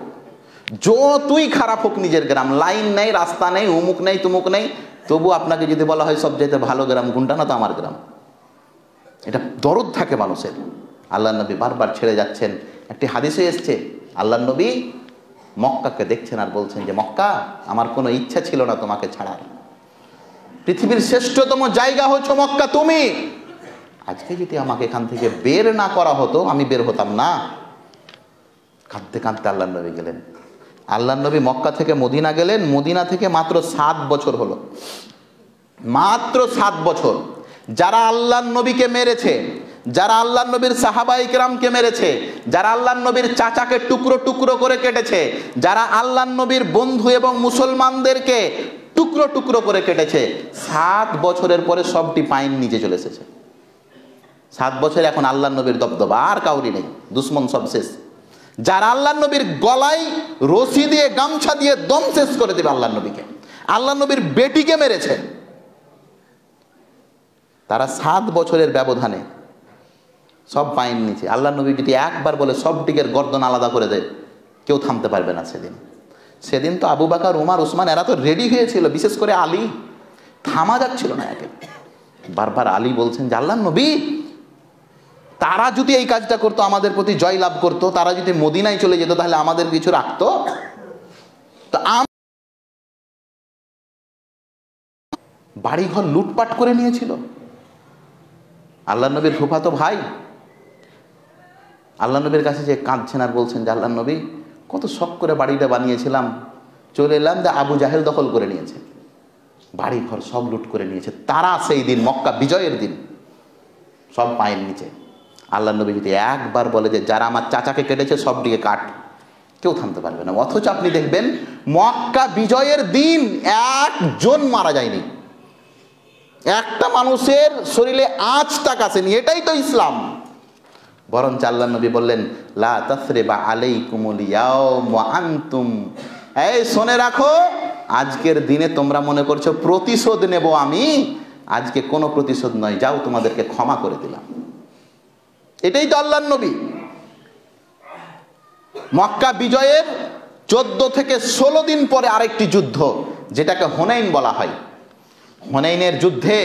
যতই খারাপ হোক, নিজের গ্রাম, লাইন নেই, রাস্তা নেই, উমুক নেই, তুমুক নেই, তবু আপনাকে যদি বলা হয় সবচাইতে ভালো গ্রাম কোনটা, না তো আমার গ্রাম। এটা দরদ থাকে মানুষের। আল্লাহর নবী বারবার ছেড়ে যাচ্ছেন। একটি হাদিসে এসছে, আল্লাহর নবী মক্কাকে দেখছেন আর বলছেন যে মক্কা, আমার কোনো ইচ্ছা ছিল না তোমাকে ছাড়ার, পৃথিবীর শ্রেষ্ঠতম জায়গা হচ্ছে মক্কা, তুমি আজকে যদি আমাকে এখান থেকে বের না করা হতো, আমি বের হতাম না। কাঁদতে কাঁদতে আল্লাহ নবী গেলেন। আল্লাহ নবী মক্কা থেকে মদিনা গেলেন, মদিনা থেকে মাত্র 7 বছর হলো, মাত্র 7 বছর। যারা আল্লাহ নবীকে মেরেছে, যারা আল্লাহ নবীর সাহাবায়ে কেরামকে মেরেছে, যারা আল্লাহ নবীর চাচাকে টুকরো টুকরো করে কেটেছে, যারা আল্লাহ নবীর বন্ধু এবং মুসলমানদেরকে টুকরো টুকরো করে কেটেছে, 7 বছরের পরে সবটি পায়ের নিচে চলে এসেছে। 7 বছরে এখন আল্লাহ নবীর দবদবা আর কাউরি নেই, দুশ্মন সব শেষ। যারা আল্লাহ নবীর গলায় রশি দিয়ে গামছা দিয়ে দম শেষ করে দেবে আল্লাহ নবীকে, আল্লাহ নবীর বেটিকে মেরেছে, তারা 7 বছরের ব্যবধানে সব পায়ের নিচে। আল্লাহ নবী যদি একবার বলে সবটিকের গর্দন আলাদা করে দেয়, কেউ থামতে পারবে না সেদিন। সেদিন তো আবু বকর, উমর, উসমান এরা তো রেডি হয়েছিল, বিশেষ করে আলী, থামা যাচ্ছিল না একে। বারবার আলী বলছেন যে আল্লাহ নবী, তারা যদি এই কাজটা করতো, আমাদের প্রতি জয় লাভ করতো, তারা যদি মদিনায় চলে যেত, তাহলে আমাদের কিছু রাখতো? তো বাড়িঘর লুটপাট করে নিয়েছিল। আল্লাহ নবীর ফুফাতো ভাই আল্লাহ নবীর কাছে যে কাঁদছেন আর বলছেন যে আল্লাহ নবী, কত শখ করে বাড়িটা বানিয়েছিলাম, চলে এলাম যে আবু জাহেল দখল করে নিয়েছে, বাড়ি ঘর সব লুট করে নিয়েছে। তারা সেই দিন মক্কা বিজয়ের দিন সব পায়ের নিচে। আল্লাহ নবী যদি একবার বলে যে যারা আমার চাচাকে কেটেছে সবটিকে কাট, কেউ থামতে পারবে না। অথচ আপনি দেখবেন মক্কা বিজয়ের দিন একজন মারা যায়নি, একটা মানুষের শরীরে আঁচটাক আসেনি। এটাই তো ইসলাম। বরঞ্চ আল্লাহ নবী বললেন, লা তাসরিবা আলাইকুমুল ইয়াওম ওয়া আনতুম, এই শুনে রাখো, আজকের দিনে তোমরা মনে করছো প্রতিশোধ নেব আমি, আজকে কোনো প্রতিশোধ নয়, যাও তোমাদেরকে ক্ষমা করে দিলাম। এটাই তো আল্লাহর নবী। মক্কা বিজয়ের 14 থেকে 16 দিন পরে আরেকটি যুদ্ধ, যেটাকে হুনাইন বলা হয়। হুনাইনের যুদ্ধে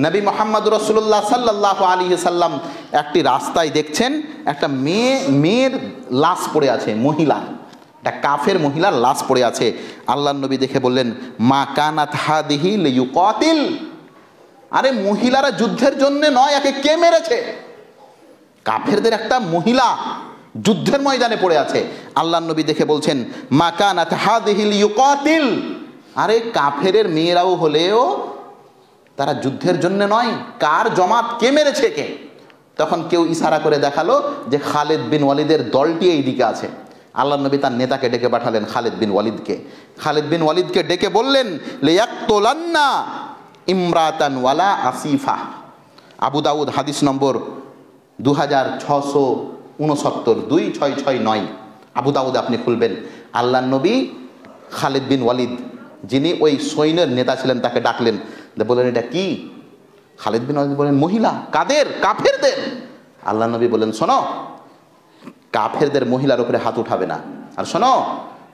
নবী মুহাম্মদ রাসূলুল্লাহ সাল্লাল্লাহু আলাইহি সাল্লাম একটি রাস্তায় দেখছেন একটা মেয়ের লাশ পড়ে আছে, মহিলা, একটা কাফের মহিলার লাশ পড়ে আছে। আল্লাহর নবী দেখে বললেন, মা কানাত হাদিহি লিয়ুকাতিল, আরে মহিলারা যুদ্ধের জন্য নয়, একে কে মেরেছে? কাফেরদের একটা মহিলা যুদ্ধের ময়দানে পড়ে আছে। আল্লাহর নবী দেখে বলছেন, মা কানাত হাদিহি লিয়ুকাতিল, আরে কাফেরের মেয়েরাও হলেও তারা যুদ্ধের জন্য নয়, কার জমাত, কে মেরেছে কে? তখন কেউ ইশারা করে দেখালো যে খালিদ বিন ওয়ালিদের দলটি এই দিকে আছে। আল্লাহ নবী তার নেতাকে ডেকে পাঠালেন, খালিদ বিন ওয়ালিদকে। খালিদ বিন ওয়ালিদকে ডেকে বললেন, লিয়াকতুলান্না ইমরাতান ওয়ালা আসিফা। আবু দাউদ হাদিস নম্বর 2669, 2669। আবু দাউদ আপনি খুলবেন। আল্লাহ নবী খালিদ বিন ওয়ালিদ, যিনি ওই সৈন্যের নেতা ছিলেন, তাকে ডাকলেন, বললেন এটা কি? খালিদ বিন ওয়ালিদ বলেন, মহিলা। কাদের? কাফেরদের। আল্লাহ নবী বলেন, শোনো, কাফেরদের মহিলার উপরে হাত উঠাবে না। আর শোনো,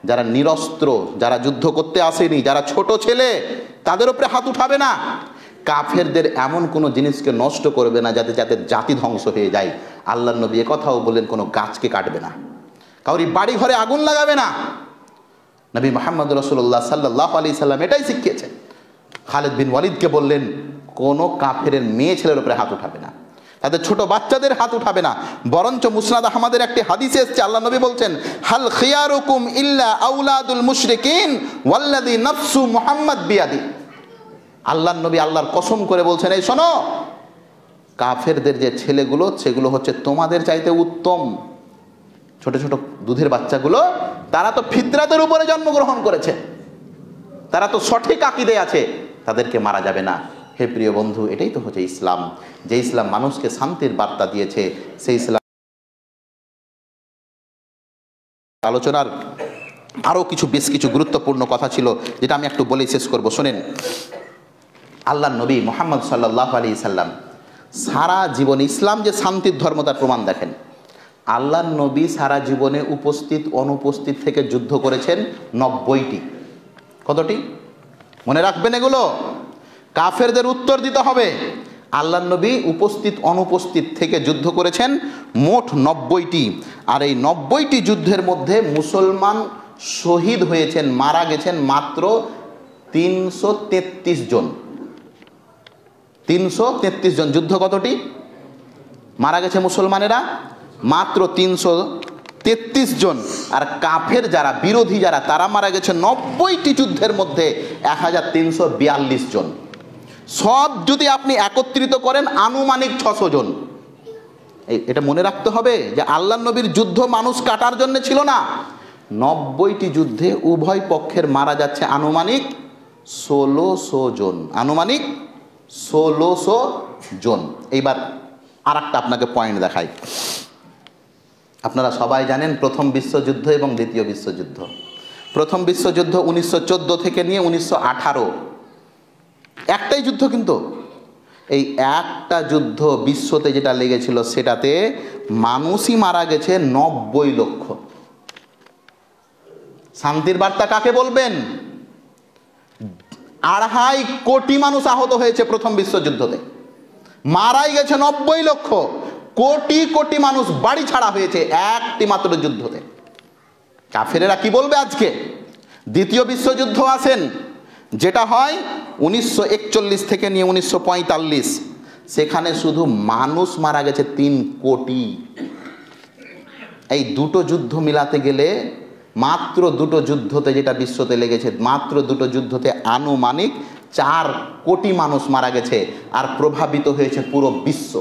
যারা নিরস্ত্র, যারা যুদ্ধ করতে আসেনি, যারা ছোট ছেলে, তাদের উপরে হাত উঠাবে না। কাফেরদের এমন কোনো জিনিসকে নষ্ট করবে না যাতে যাতে জাতি ধ্বংস হয়ে যায়। আল্লাহ নবী কথাও বললেন, কোনো গাছকে কাটবে না, কাউরি বাড়ি ঘরে আগুন লাগাবে না। নবী মুহাম্মদ রাসূলুল্লাহ সাল্লাল্লাহু আলাইহি সাল্লাম এটাই শিখিয়েছেন। খালিদ বিন ওয়ালিদকে বললেন, কোনো কাফেরের মেয়ে ছেলের উপরে হাত উঠাবে না, তাদের ছোট বাচ্চাদের হাত উঠাবে না। বরঞ্চ মুসনাদ আহমদের একটি হাদিসে এসেছে, আল্লাহ নবী বলছেন, হাল খিয়ারুকুম ইল্লা আউলাদুল মুশরিকিন ওয়াল্লাযী নাফসু মুহাম্মদ বিয়াদি। আল্লাহর নবী আল্লাহর কসম করে বলছেন, এই শোনো, কাফেরদের যে ছেলেগুলো, সেগুলো হচ্ছে তোমাদের চাইতে উত্তম। ছোট ছোট দুধের বাচ্চাগুলো, তারা তো ফিতরাতের উপরে জন্মগ্রহণ করেছে, তারা তো সঠিক আকীদায় আছে, তাদেরকে মারা যাবে না। হে প্রিয় বন্ধু, এটাই তো হচ্ছে ইসলাম। যে ইসলাম মানুষকে শান্তির বার্তা দিয়েছে, সেই ইসলাম। আলোচনার আরও বেশ কিছু গুরুত্বপূর্ণ কথা ছিল, যেটা আমি একটু বলেই শেষ করব। শোনেন, আল্লাহর নবী মুহাম্মদ সাল্লাল্লাহু আলাইহি সাল্লাম সারা জীবন, ইসলাম যে শান্তির ধর্ম তার প্রমাণ দেখেন। আল্লাহর নবী সারা জীবনে উপস্থিত অনুপস্থিত থেকে যুদ্ধ করেছেন 90টি। কতটি? মনে রাখবেন এগুলো, কাফেরদের উত্তর দিতে হবে। আল্লাহর নবী উপস্থিত অনুপস্থিত থেকে যুদ্ধ করেছেন মোট 90টি। আর এই 90টি যুদ্ধের মধ্যে মুসলমান শহীদ হয়েছেন, মারা গেছেন মাত্র 333 জন। 333 জন। যুদ্ধ কতটি? মারা গেছে মুসলমানেরা মাত্র 33 জন, আর কাফের যারা বিরোধী যারা তারা মারা গেছে 90টি যুদ্ধের মধ্যে 1342 জন। সব যদি আপনি একত্রিত করেন আনুমানিক 600 জন। এটা মনে রাখতে হবে যে আল্লাহ নবীর যুদ্ধ মানুষ কাটার জন্য ছিল না। 90টি যুদ্ধে উভয় পক্ষের মারা যাচ্ছে আনুমানিক 1600 জন, আনুমানিক 1600 জন। এইবার আর একটা আপনাকে পয়েন্ট দেখাই। আপনারা সবাই জানেন প্রথম বিশ্বযুদ্ধ এবং দ্বিতীয় বিশ্বযুদ্ধ। প্রথম বিশ্বযুদ্ধ 1914 থেকে নিয়ে 1918, একটাই যুদ্ধ, কিন্তু এই একটা যুদ্ধ বিশ্বতে যেটা লেগেছিল সেটাতে মানুষই মারা গেছে 90 লক্ষ। শান্তির বার্তা কাকে বলবেন? 2.5 কোটি মানুষ আহত হয়েছে প্রথম বিশ্বযুদ্ধতে, মারাই গেছে 90 লক্ষ। কোটি কোটি মানুষ বাড়ি ছাড়া হয়েছে একটি মাত্র যুদ্ধতে। কাফেরেরা কি বলবে আজকে? দ্বিতীয় বিশ্বযুদ্ধ আসেন, যেটা হয় 1941 থেকে নিয়ে 1945, সেখানে শুধু মানুষ মারা গেছে 3 কোটি। এই দুটো যুদ্ধ মিলাতে গেলে মাত্র দুটো যুদ্ধতে, যেটা বিশ্বতে লেগেছে, মাত্র দুটো যুদ্ধতে আনুমানিক 4 কোটি মানুষ মারা গেছে, আর প্রভাবিত হয়েছে পুরো বিশ্ব।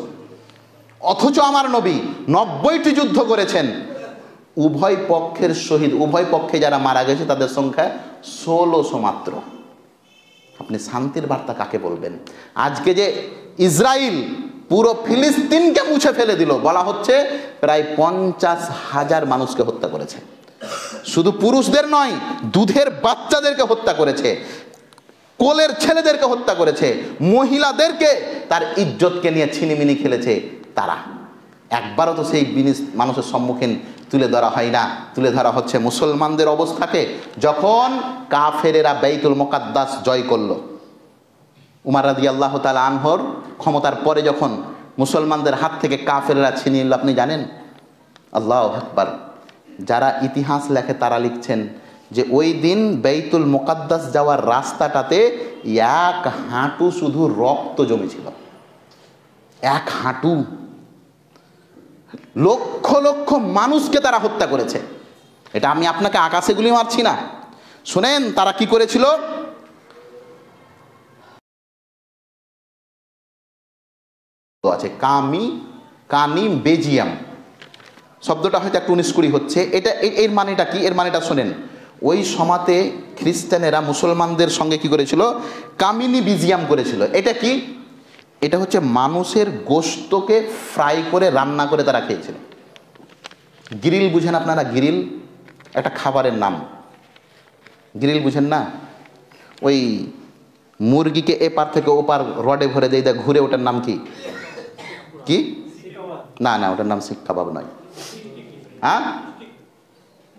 অথচ আমার নবী 90টি যুদ্ধ করেছেন, উভয় পক্ষের শহীদ, উভয় পক্ষে যারা মারা গেছে তাদের সংখ্যা 1600 মাত্র। আপনি শান্তির বার্তা কাকে বলবেন? আজকে যে ইসরায়েল পুরো ফিলিস্তিনকে মুছে ফেলে দিল, বলা হচ্ছে প্রায় 50,000 মানুষকে হত্যা করেছে। শুধু পুরুষদের নয়, দুধের বাচ্চাদেরকে হত্যা করেছে, কোলের ছেলেদেরকে হত্যা করেছে, মহিলাদেরকে তার ইজ্জতকে নিয়ে ছিনিমিনি খেলেছে তারা। একবারও তো সেই জিনিস মানুষের সম্মুখীন তুলে ধরা হয় না। তুলে ধরা হচ্ছে মুসলমানদের অবস্থাকে, যখন কাফেরেরা বাইতুল মুকাদ্দাস জয় করলো। উমর রাদিয়াল্লাহু তাআলা আনহুর ক্ষমতার পরে যখন মুসলমানদের হাত থেকে কাফেরেরা ছিনিয়ে নিল, আপনি জানেন? আল্লাহু আকবার। যারা ইতিহাস লেখে তারা লিখছেন যে ওই দিন বাইতুল মুকাদ্দাস যাওয়ার রাস্তাটাতে 1 হাঁটু শুধু রক্ত জমেছিল, 1 হাঁটু। লক্ষ লক্ষ মানুষকে তারা হত্যা করেছে। এটা আমি আপনাকে আকাশে গুলি মারছি না, শুনেন তারা কি করেছিল। আছে কানি বেজিয়াম শব্দটা হয়তো একটু 19-20 হচ্ছে। এটা এর মানেটা কি? এর মানেটা শোনেন। ওই সমাতে খ্রিস্টানেরা মুসলমানদের সঙ্গে কি করেছিল? কামিনি বিজিয়াম করেছিল। এটা কি? এটা হচ্ছে মানুষের গোশতকে ফ্রাই করে রান্না করে তারা খেয়েছিল। গ্রিল বুঝেন আপনারা? গ্রিল একটা খাবারের নাম। গ্রিল বুঝেন না? ওই মুরগিকে এপার থেকে ওপার রডে ভরে দেয়, ঘুরে, ওটার নাম কি? কি? না না, ওটার নাম শিক কাবাব নয়। হ্যাঁ,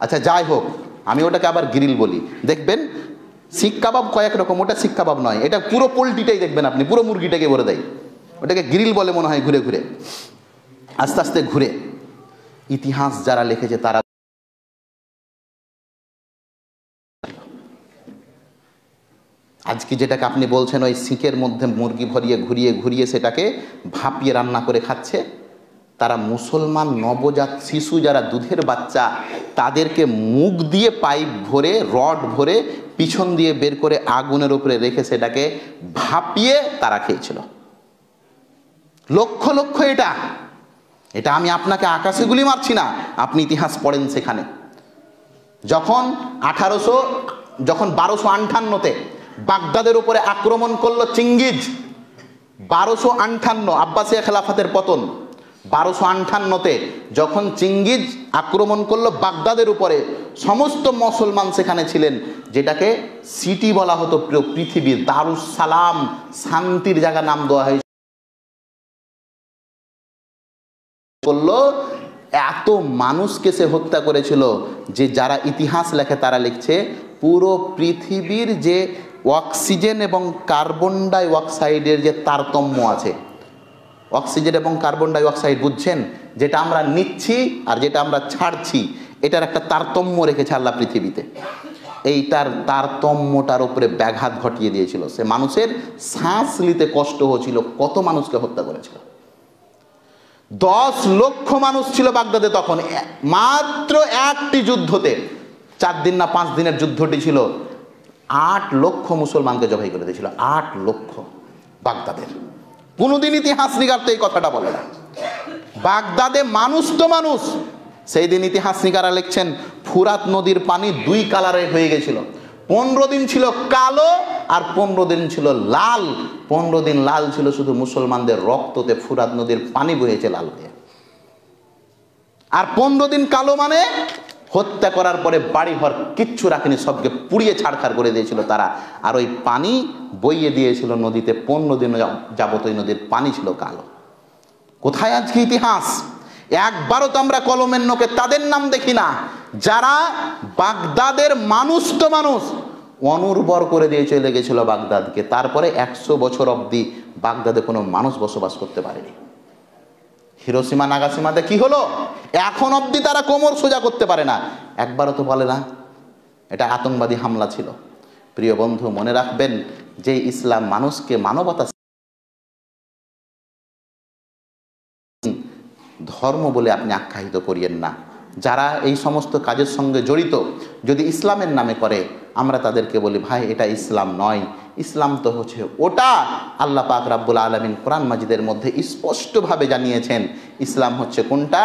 আচ্ছা যাই হোক, আমি ওটাকে আবার গ্রিল বলি। দেখবেন শিক কাবাব কয়েক রকম, ওটা শিক কাবাব নয়। এটা পুরো পোলট্রিটাই দেখবেন আপনি, পুরো মুরগিটাকে ভরে দেয়, ওটাকে গ্রিল বলে মনে হয়। ঘুরে ঘুরে, আস্তে আস্তে ঘুরে। ইতিহাস যারা লিখেছে তারা আজকে যেটাকে আপনি বলছেন ওই শিকের মধ্যে মুরগি ভরিয়ে ঘুরিয়ে ঘুরিয়ে সেটাকে ভাপিয়ে রান্না করে খাচ্ছে, তারা মুসলমান নবজাত শিশু যারা দুধের বাচ্চা, তাদেরকে মুখ দিয়ে পাইপ ভরে, রড ভরে, পিছন দিয়ে বের করে আগুনের উপরে রেখে সেটাকে ভাপিয়ে তারা খেয়েছিল। লক্ষ লক্ষ। এটা আমি আপনাকে আকাশে গুলি মারছি না, আপনি ইতিহাস পড়েন সেখানে। যখন 1258-তে বাগদাদের উপরে আক্রমণ করলো চিঙ্গিজ, 1258 আব্বাসিয়া খেলাফতের পতন, 1258-তে যখন চিঙ্গিজ আক্রমণ করলো বাগদাদের উপরে, সমস্ত মুসলমান সেখানে ছিলেন। যেটাকে সিটি বলা হতো পৃথিবীর, দারুস সালাম, শান্তির জায়গা নাম দেওয়া হয়েছে। করলো এত মানুষকে সে হত্যা করেছিল যে যারা ইতিহাস লেখে তারা লিখছে পুরো পৃথিবীর যে অক্সিজেন এবং কার্বন ডাই অক্সাইডের যে তারতম্য আছে, অক্সিজেন এবং কার্বন ডাই অক্সাইড বুঝছেন, যেটা আমরা নিচ্ছি আর যেটা আমরা ছাড়ছি, এটার একটা তারতম্য রেখেছে আল্লাহ পৃথিবীতে। এইটার তারতম্যটার উপরে ব্যাঘাত ঘটিয়ে দিয়েছিল। সে মানুষের শ্বাস নিতে কষ্ট হচ্ছিল, কত মানুষকে হত্যা করেছিল। 10 লক্ষ মানুষ ছিল বাগদাদে তখন। মাত্র একটি যুদ্ধতে, 4 দিন না 5 দিনের যুদ্ধটি ছিল, 8 লক্ষ মুসলমানকে জবাই করে দিয়েছিল। 8 লক্ষ বাগদাদের। কোনোদিন ইতিহাসনিকার তো এই কথাটা বলে না। বাগদাদে মানুষ তো মানুষ। সেই দিন ইতিহাসনিকারা লিখছেন ফুরাত নদীর পানি 2 কালারের হয়ে গেছিল। 15 দিন ছিল কালো আর 15 দিন ছিল লাল। 15 দিন লাল ছিল শুধু মুসলমানদের রক্ততে, ফুরাত নদীর পানি বহেছে লাল হয়ে। আর 15 দিন কালো মানে হত্যা করার পরে বাড়ি ঘর কিচ্ছু রাখেনি, সবকে পুড়িয়ে ছাড়খাড় করে দিয়েছিল তারা। আর ওই পানি বইয়ে দিয়েছিল নদীতে। 15 দিন যাবত ওই নদীর পানি ছিল কালো। কোথায় আজকে ইতিহাস? একবারও তো আমরা কলমের নোকে তাদের নাম দেখি না যারা বাগদাদের মানুষ তো মানুষ অনুর্বর করে দিয়ে চলে গেছিল বাগদাদকে। তারপরে 100 বছর অবধি বাগদাদে কোনো মানুষ বসবাস করতে পারেনি। হিরোশিমা নাগাসিমাতে কি হলো? এখন অবধি তারা কোমর সোজা করতে পারে না। একবারও তো বলে না এটা আতঙ্কবাদী হামলা ছিল। প্রিয় বন্ধু, মনে রাখবেন যে ইসলাম মানুষকে মানবতা ধর্ম বলে আপনি আখ্যায়িত করিয়েন না। যারা এই সমস্ত কাজের সঙ্গে জড়িত যদি ইসলামের নামে করে, আমরা তাদেরকে বলি ভাই এটা ইসলাম নয়। ইসলাম তো হচ্ছে ওটা। আল্লাহ পাক রাব্বুল আলামিন কোরআন মাজিদের মধ্যে স্পষ্টভাবে জানিয়েছেন ইসলাম হচ্ছে কোনটা।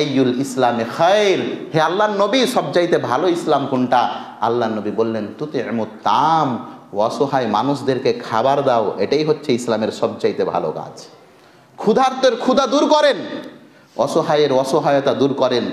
আইয়ুল ইসলামে খায়র, হে আল্লাহর নবী সবচাইতে ভালো ইসলাম কোনটা? আল্লাহর নবী বললেন তুতিমুত তাম, অসহায় মানুষদেরকে খাবার দাও, এটাই হচ্ছে ইসলামের সবচাইতে ভালো কাজ। ক্ষুধার্তের ক্ষুধা দূর করেন, অসহায়ের অসহায়তা দূর করেন,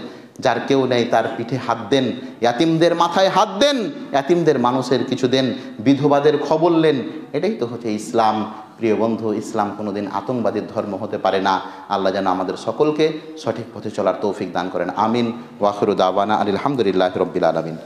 যার কেউ নেই তার পিঠে হাত দেন, ইয়াতিমদের মাথায় হাত দেন, ইয়াতিমদের মানুষের কিছু দেন, বিধবাদের খবর নেন, এটাই তো হচ্ছে ইসলাম। প্রিয় বন্ধু, ইসলাম কোনোদিন আতঙ্কবাদীর ধর্ম হতে পারে না। আল্লাহ যেন আমাদের সকলকে সঠিক পথে চলার তৌফিক দান করেন। আমিন। ওয়া আখিরু দাওয়ানা আলহামদুলিল্লাহি রাব্বিল আলামিন।